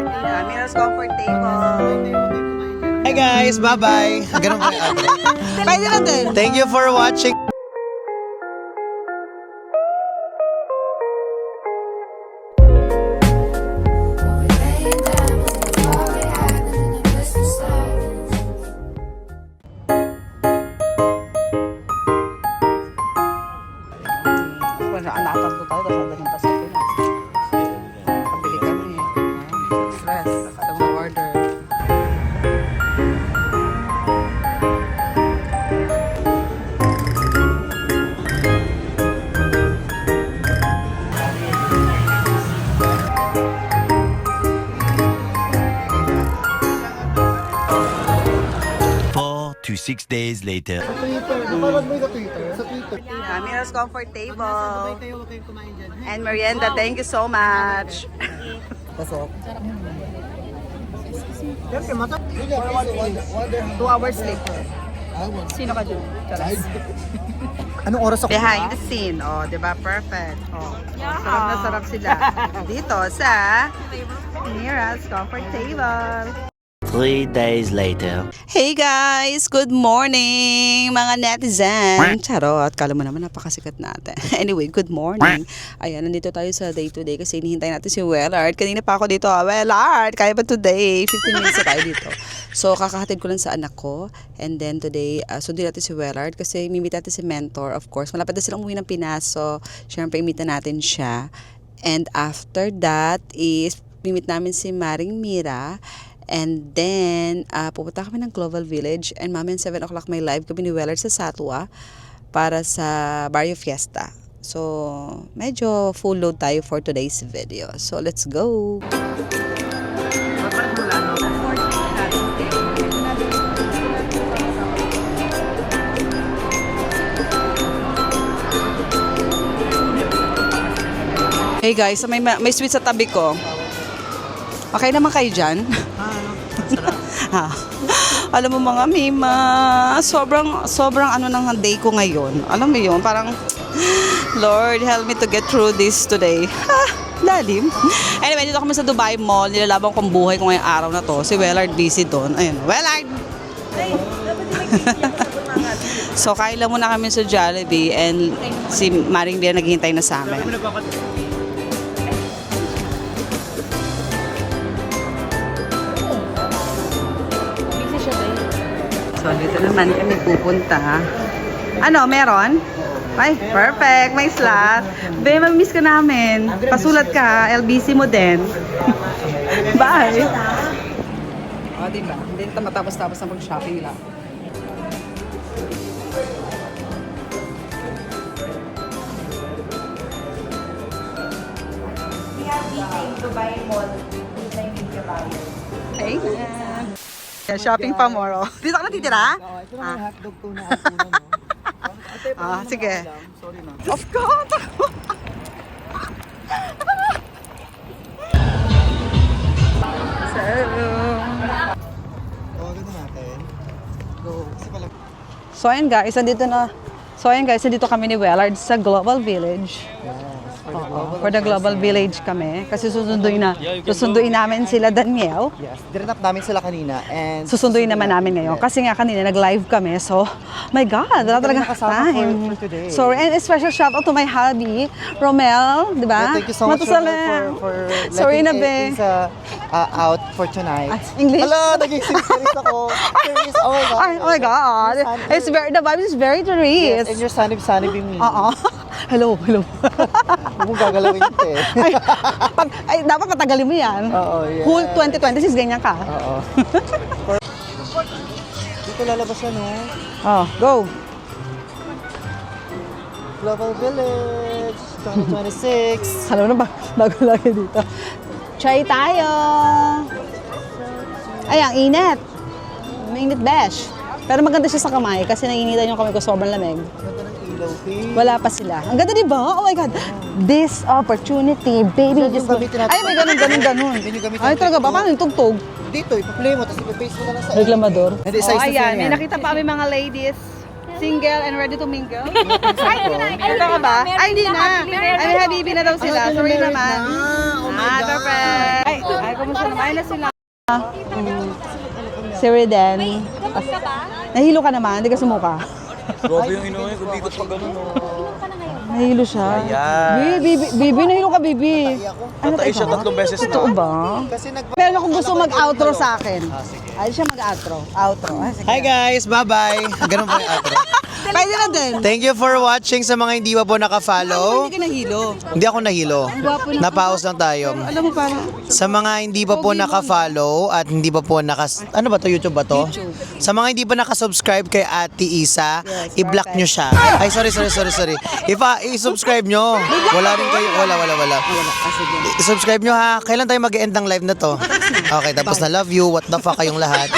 Mira's Comfort Table. Hi guys, bye-bye. Ganun ba? Pwede na din. Thank you for watching. Anak ko tayo, tapos andanin pa sa Pinas. Kabili kami. Stress. Ito mo order. To 6 days later. Napanood mo yung sa Twitter? Sa Twitter. Mira's Comfort Table. And merienda, thank you so much. Pasok. 2 hours sleep. Sino ka dyan? Charas. Anong oras ako? Behind the scene. Oh, di ba? Perfect. Oh, sarap na sarap sila. Dito sa Mira's Comfort Table. 3 days later. Hey guys! Good morning mga netizen! Charot! Kala mo naman napakasikat natin. Anyway, good morning. Ayan, nandito tayo sa day to day kasi hinihintay natin si Wellard. Kanina pa ako dito. Wellard! Kaya ba today? 15 minutes na tayo dito. So, kakahatid ko lang sa anak ko. And then today, sundin natin si Wellard kasi mimita natin si Mentor. Of course, malapit na silang umuwi ng Pinas. So, syempre, imita natin siya. And after that is, mimit namin si Maring Mira. And then, pupunta kami ng Global Village and mamaya 7 o'clock may live kami ni Wellard sa Satwa para sa Barrio Fiesta. So, medyo full load tayo for today's video. So, let's go! Hey guys, may sweet sa tabi ko. Okay naman kayo dyan? Alam mo mga mima, sobrang ano ng day ko ngayon. Alam mo yun, parang Lord, help me to get through this today. Lalim. Anyway, dito kami sa Dubai Mall. Nilalaban kong buhay ko ngayong araw na to. Si Wellard busy doon. Ayun, Wellard! So, kain lang muna kami sa Jollibee and si Maring Bia naghihintay na sa amin. So, dito naman kami pupunta. Ano, meron? Ay, perfect. May slot. Be, mamimiss ka namin. Pasulat ka. LBC mo din. Bye. O, diba? Hindi ito matapos-tapos na pag-shopping lang. We have meeting Dubai Mall. Dubai Media Buyer. Hey, yeah, shopping pa more. Dito ka natitira? Oo, ito na yung hotdog to na atunan mo. Sige. Sorry na. Of course! Tawagan na natin. Go. Kasi pala. So ayun guys, nandito kami ni Wellard sa Global Village. For the Global Village kami. Kasi susunduin namin sila Daniel. Yes, dinap namin sila kanina and Susunduin naman namin ngayon. Kasi nga kanina nag-live kami. So, my God, wala talaga time. for today. So, and a special shout out to my hubby, Romel, di ba? Yeah, thank you so much for Sorry na, letting be. out for tonight. English? Hala, naging serious ako. Serious, oh my God. Ay, oh my God. The vibe is very Yes, serious. and you're sunny me. Oo. Hello. Huwag mong gagalawin ito eh. Ay, dapat patagalin mo yan. Oo, yeah. Whole 2026, ganyan ka. Oo. Dito lalabas yan, no? Oh, go. Global Village 2026. Alam mo na ba, bago lagi dito. Try tayo. Ay, ang init. Mainit besh. Pero maganda siya sa kamay kasi nainitan yung kamay ko sobrang lamig. Ganda ng ilaw, babe. Wala pa sila. Ang ganda, di ba? Oh my God. This opportunity, baby. Yung gamitin natin. Ay, may ganun. Yun yung gamitin Ay, talaga ba? Paano yung tugtog? Dito, ipa-play mo, tapos ipa-paste mo na lang sa Reklamador. Hindi, size na ayan. yan. May nakita pa kami mga ladies. Single and ready to mingle. Ito ka ba? Ay, hindi na. Ay, may habibi na daw sila. Sorry naman. Oh my God. Perfect. Ay, kumusta Kumain na sila. Si Reden. Nahilo ka naman, hindi ka sumuka. Grabe yung inuwi, kung dito pa ganun. Nahilo siya. Ayan. Bibi, nahilo ka, Bibi. Ano Patay siya 3 beses na. Totoo ba? Pero kung gusto mag-outro sa akin, ay siya mag-outro. Outro. Hi guys, bye-bye. Ganun ba yung outro? Pwede na din. Thank you for watching sa mga hindi pa po naka-follow. Hindi ka nahilo. Hindi ako nahilo. Napaos lang tayo. Alam mo parang, Sa mga hindi pa po naka-follow at hindi pa po ano ba to? YouTube ba to? Sa mga hindi pa naka-subscribe kay Ate Isa, i-block nyo siya. Ay, sorry. I-subscribe nyo. Wala rin kayo. Wala. I-subscribe nyo ha. Kailan tayo mag-end ng live na to? Okay, tapos na love you. What the fuck kayong lahat.